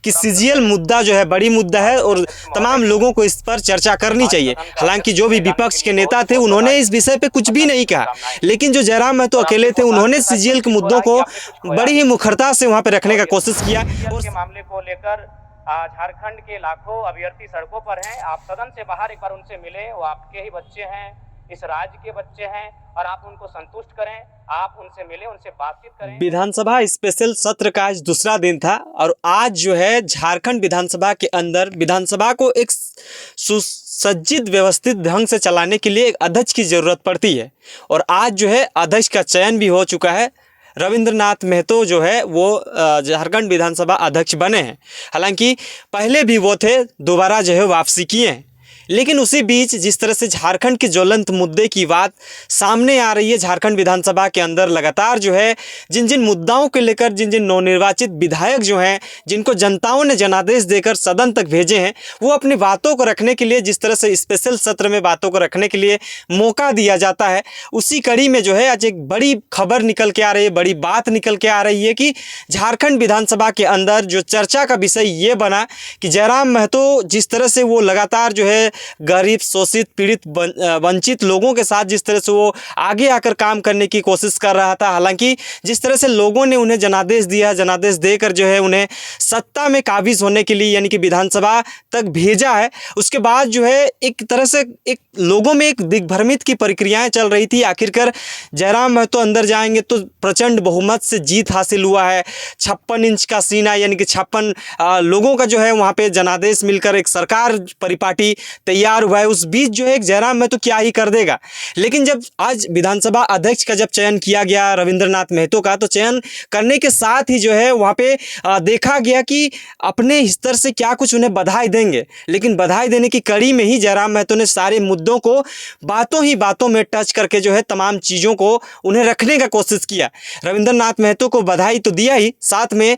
कि सीजीएल मुद्दा जो है बड़ी मुद्दा है और तमाम लोगों को इस पर चर्चा करनी चाहिए। हालांकि जो भी विपक्ष के नेता थे उन्होंने इस विषय पे कुछ भी नहीं कहा, लेकिन जो जयराम महतो अकेले थे उन्होंने सीजीएल के मुद्दों को बड़ी ही मुखरता से वहां पे रखने का कोशिश किया। और के मामले को लेकर झारखंड के लाखों अभ्यर्थी सड़कों पर हैं। आप सदन से बाहर एक बार उनसे मिले, वो आपके ही बच्चे हैं, इस राज्य के बच्चे हैं और आप उनको संतुष्ट करें, आप उनसे मिले, उनसे बातचीत करें। विधानसभा स्पेशल सत्र का आज दूसरा दिन था और आज जो है झारखंड विधानसभा के अंदर विधानसभा को एक सुसज्जित व्यवस्थित ढंग से चलाने के लिए एक अध्यक्ष की जरूरत पड़ती है और आज जो है अध्यक्ष का चयन भी हो चुका है। रविंद्रनाथ महतो जो है वो झारखंड विधानसभा अध्यक्ष बने हैं। हालांकि पहले भी वो थे, दोबारा जो है वापसी किए हैं, लेकिन उसी बीच जिस तरह से झारखंड के ज्वलंत मुद्दे की बात सामने आ रही है, झारखंड विधानसभा के अंदर लगातार जो है जिन जिन मुद्दाओं को लेकर जिन जिन नवनिर्वाचित विधायक जो हैं, जिनको जनताओं ने जनादेश देकर सदन तक भेजे हैं, वो अपनी बातों को रखने के लिए जिस तरह से स्पेशल सत्र में बातों को रखने के लिए मौका दिया जाता है, उसी कड़ी में जो है आज एक बड़ी खबर निकल के आ रही है, बड़ी बात निकल के आ रही है कि झारखंड विधानसभा के अंदर जो चर्चा का विषय ये बना कि जयराम महतो जिस तरह से वो लगातार जो है गरीब, शोषित, पीड़ित, वंचित लोगों के साथ जिस तरह से वो आगे आकर काम करने की कोशिश कर रहा था, हालांकि जिस तरह से लोगों ने उन्हें जनादेश दिया, जनादेश देकर जो है उन्हें सत्ता में काबिज होने के लिए यानी कि विधानसभा तक भेजा है, उसके बाद जो है एक तरह से एक लोगों में एक दिग्भ्रमित की प्रक्रियाएं चल रही थी। आखिरकार जयराम महतो अंदर जाएंगे तो प्रचंड बहुमत से जीत हासिल हुआ है, 56 इंच का सीना यानी कि 56 लोगों का जो है वहाँ पे जनादेश मिलकर एक सरकार परिपाटी तैयार हुआ है। उस बीच जो है जयराम महतो क्या ही कर देगा, लेकिन जब आज विधानसभा अध्यक्ष का जब चयन किया गया रविंद्रनाथ महतो का, तो चयन करने के साथ ही जो है वहाँ पे देखा गया कि अपने स्तर से क्या कुछ उन्हें बधाई देंगे, लेकिन बधाई देने की कड़ी में ही जयराम महतो ने सारे मुद्दों को बातों ही बातों में टच करके जो है तमाम चीज़ों को उन्हें रखने का कोशिश किया। रविंद्रनाथ महतो को बधाई तो दिया ही, साथ में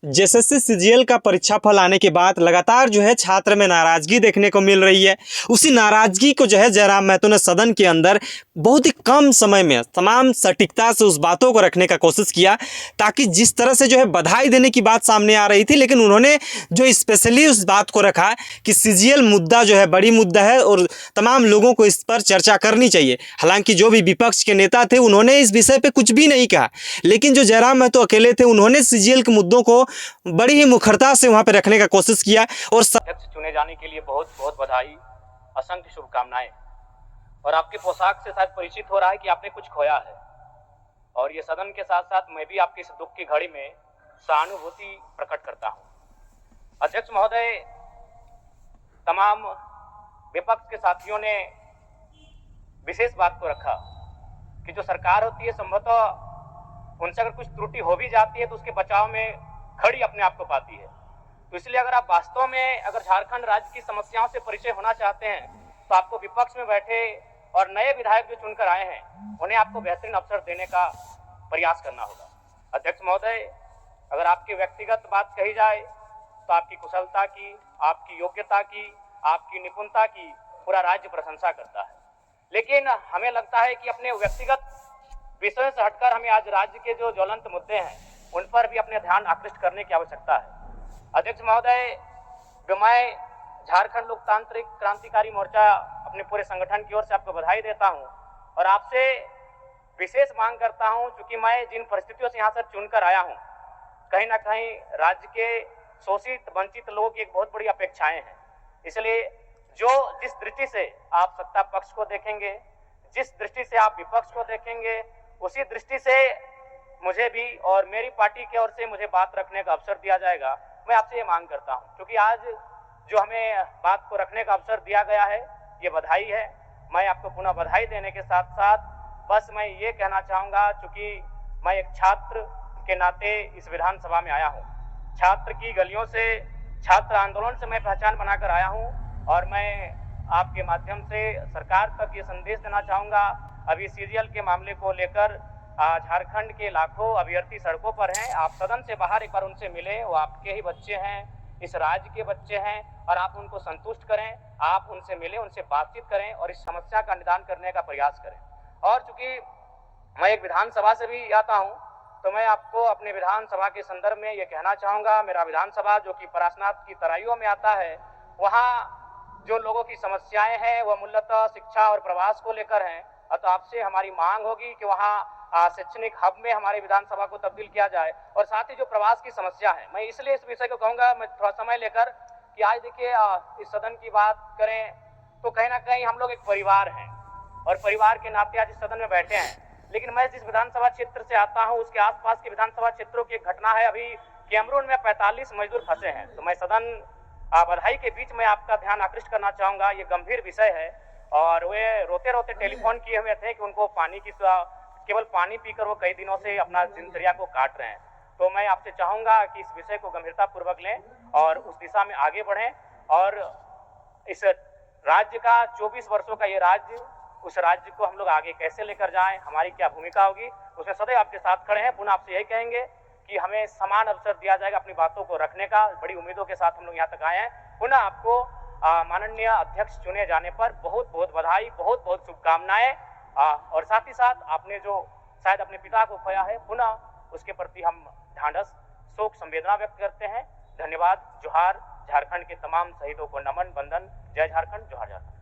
जेएसएससी सीजीएल का परीक्षा फल आने के बाद लगातार जो है छात्र में नाराजगी देखने को मिल रही है। उसी नाराजगी को जो है जयराम महतो ने सदन के अंदर बहुत ही कम समय में तमाम सटीकता से उस बातों को रखने का कोशिश किया, ताकि जिस तरह से जो है बधाई देने की बात सामने आ रही थी, लेकिन उन्होंने जो स्पेशली उस बात को रखा कि सीजीएल मुद्दा जो है बड़ी मुद्दा है और तमाम लोगों को इस पर चर्चा करनी चाहिए। हालांकि जो भी विपक्ष के नेता थे उन्होंने इस विषय पर कुछ भी नहीं कहा, लेकिन जो जयराम महतो अकेले थे उन्होंने सीजीएल के मुद्दों को बड़ी ही मुखरता से वहां पे रखने का कोशिश किया। और अध्यक्ष चुने जाने के लिए बहुत बहुत बधाई, असंख्य शुभकामनाएं। और आपके पोशाक से शायद परिचित हो रहा है कि आपने कुछ खोया है, और ये सदन के साथ साथ मैं भी आपके इस दुख की घड़ी में सहानुभूति प्रकट करता हूं। अध्यक्ष महोदय, तमाम विपक्ष के साथियों ने विशेष बात को रखा कि जो सरकार होती है संभवतः उनसे अगर कुछ त्रुटि हो भी जाती है तो उसके बचाव में खड़ी अपने आप को पाती है। तो इसलिए अगर आप वास्तव में अगर झारखंड राज्य की समस्याओं से परिचय होना चाहते हैं तो आपको विपक्ष में बैठे और नए विधायक जो चुनकर आए हैं उन्हें आपको बेहतरीन अवसर देने का प्रयास करना होगा। अध्यक्ष महोदय, अगर आपकी व्यक्तिगत बात कही जाए तो आपकी कुशलता की, आपकी योग्यता की, आपकी निपुणता की पूरा राज्य प्रशंसा करता है, लेकिन हमें लगता है कि अपने व्यक्तिगत विषयों से हटकर हमें आज राज्य के जो ज्वलंत मुद्दे हैं उन पर भी अपने ध्यान आकृष्ट करने की आवश्यकता है। अध्यक्ष महोदय, मैं झारखंड लोकतांत्रिक क्रांतिकारी मोर्चा अपने पूरे संगठन की ओर से आपको बधाई देता हूं और आपसे विशेष मांग करता हूं, क्योंकि मैं जिन परिस्थितियों से यहाँ से चुनकर आया हूं, कहीं ना कहीं राज्य के शोषित वंचित लोगों की एक बहुत बड़ी अपेक्षाएं हैं। इसलिए जिस दृष्टि से आप सत्ता पक्ष को देखेंगे, जिस दृष्टि से आप विपक्ष को देखेंगे, उसी दृष्टि से मुझे भी और मेरी पार्टी की ओर से मुझे बात रखने का अवसर दिया जाएगा। मैं आपसे ये मांग करता हूं, क्योंकि आज जो हमें बात को रखने का अवसर दिया गया है ये बधाई है। मैं आपको पुनः बधाई देने के साथ साथ बस मैं ये कहना चाहूँगा, चूँकि मैं एक छात्र के नाते इस विधानसभा में आया हूँ, छात्र की गलियों से, छात्र आंदोलन से मैं पहचान बनाकर आया हूँ, और मैं आपके माध्यम से सरकार तक ये संदेश देना चाहूँगा, अभी सीजीएल के मामले को लेकर झारखंड के लाखों अभ्यर्थी सड़कों पर हैं। आप सदन से बाहर एक बार उनसे मिले, वो आपके ही बच्चे हैं, इस राज्य के बच्चे हैं, और आप उनको संतुष्ट करें, आप उनसे मिलें, उनसे बातचीत करें और इस समस्या का निदान करने का प्रयास करें। और चूंकि मैं एक विधानसभा से भी आता हूं, तो मैं आपको अपने विधानसभा के संदर्भ में ये कहना चाहूँगा, मेरा विधानसभा जो कि परासनाथ की तराइयों में आता है, वहाँ जो लोगों की समस्याएं हैं वह मूलतः शिक्षा और प्रवास को लेकर हैं। तो आपसे हमारी मांग होगी कि वहाँ शैक्षणिक हब में हमारे विधानसभा को तब्दील किया जाए। और साथ ही जो प्रवास की समस्या है, मैं इसलिए इस विषय को कहूँगा, मैं थोड़ा समय लेकर, कि आज देखिए इस सदन की बात करें तो कहीं ना कहीं हम लोग एक परिवार हैं और परिवार के नाते आज इस सदन में बैठे हैं। लेकिन मैं जिस विधानसभा क्षेत्र से आता हूं उसके आसपास के विधानसभा क्षेत्रों की एक घटना है। अभी कैमरून में 45 मजदूर फंसे हैं। तो मैं सदन बधाई के बीच में आपका ध्यान आकृष्ट करना चाहूंगा, ये गंभीर विषय है। और वे रोते रोते टेलीफोन किए हुए थे कि उनको पानी की केवल पानी पीकर वो कई दिनों से अपना दिनचर्या को काट रहे हैं। तो मैं आपसे चाहूंगा कि इस विषय को गंभीरता पूर्वक लें और उस दिशा में आगे बढ़ें। और इस राज्य का 24 वर्षों का ये राज्य, उस राज्य को हम लोग आगे कैसे लेकर जाएं, हमारी क्या भूमिका होगी, उसमें सदैव आपके साथ खड़े हैं। पुनः आपसे यही कहेंगे कि हमें समान अवसर दिया जाएगा अपनी बातों को रखने का। बड़ी उम्मीदों के साथ हम लोग यहाँ तक आए हैं। पुनः आपको माननीय अध्यक्ष चुने जाने पर बहुत बहुत बधाई, बहुत बहुत शुभकामनाएं। और साथ ही साथ आपने जो शायद अपने पिता को खोया है, पुनः उसके प्रति हम ढांढस, शोक, संवेदना व्यक्त करते हैं। धन्यवाद। जोहार। झारखंड के तमाम शहीदों को नमन, वंदन। जय झारखंड, जोहार झारखंड।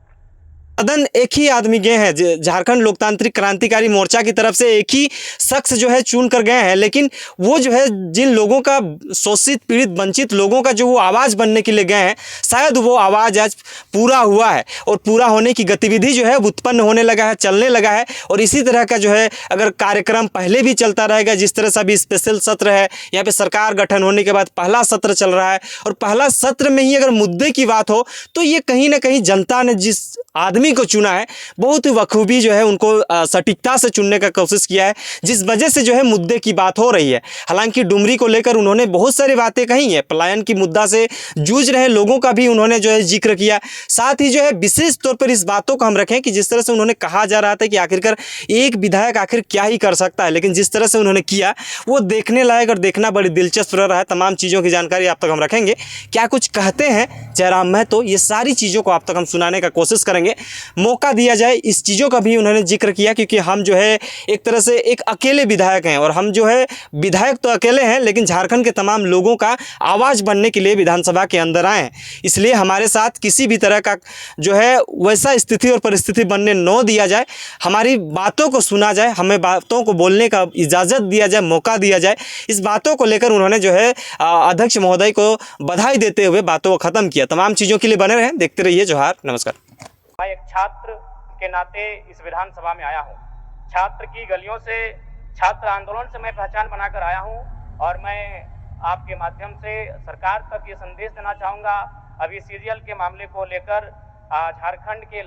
सदन एक ही आदमी गए हैं, झारखंड लोकतांत्रिक क्रांतिकारी मोर्चा की तरफ से एक ही शख्स जो है चुन कर गए हैं। लेकिन वो जो है जिन लोगों का, शोषित, पीड़ित, वंचित लोगों का जो वो आवाज़ बनने के लिए गए हैं, शायद वो आवाज़ आज पूरा हुआ है और पूरा होने की गतिविधि जो है उत्पन्न होने लगा है, चलने लगा है। और इसी तरह का जो है अगर कार्यक्रम पहले भी चलता रहेगा, जिस तरह से अभी स्पेशल सत्र है, यहाँ पे सरकार गठन होने के बाद पहला सत्र चल रहा है, और पहला सत्र में ही अगर मुद्दे की बात हो तो ये कहीं ना कहीं जनता ने जिस आदमी को चुना है, बहुत ही बखूबी जो है उनको सटीकता से चुनने का कोशिश किया है, जिस वजह से जो है मुद्दे की बात हो रही है। हालांकि डुमरी को लेकर उन्होंने बहुत सारी बातें कही हैं, पलायन की मुद्दा से जूझ रहे लोगों का भी उन्होंने जो है जिक्र किया। साथ ही जो है विशेष तौर पर इस बातों को हम रखें कि जिस तरह से उन्होंने कहा जा रहा था कि आखिरकार एक विधायक आखिर क्या ही कर सकता है, लेकिन जिस तरह से उन्होंने किया वो देखने लायक और देखना बड़ी दिलचस्प रहा है। तमाम चीज़ों की जानकारी आप तक हम रखेंगे। क्या कुछ कहते हैं जयराम महतो, ये सारी चीज़ों को आप तक हम सुनाने का कोशिश करेंगे। मौका दिया जाए, इस चीज़ों का भी उन्होंने जिक्र किया, क्योंकि हम जो है एक तरह से एक अकेले विधायक हैं, और हम जो है विधायक तो अकेले हैं, लेकिन झारखंड के तमाम लोगों का आवाज़ बनने के लिए विधानसभा के अंदर आए हैं। इसलिए हमारे साथ किसी भी तरह का जो है वैसा स्थिति और परिस्थिति बनने न दिया जाए, हमारी बातों को सुना जाए, हमें बातों को बोलने का इजाज़त दिया जाए, मौका दिया जाए। इस बातों को लेकर उन्होंने जो है अध्यक्ष महोदय को बधाई देते हुए बातों को ख़त्म किया। तमाम चीज़ों के लिए बने रहें, देखते रहिए जोहार, नमस्कार। मैं एक छात्र के नाते इस विधानसभा में आया हूँ। छात्र की गलियों से, छात्र आंदोलन से मैं पहचान बनाकर आया हूँ। और मैं आपके माध्यम से सरकार तक ये संदेश देना चाहूँगा, अभी सीरियल के मामले को लेकर झारखंड के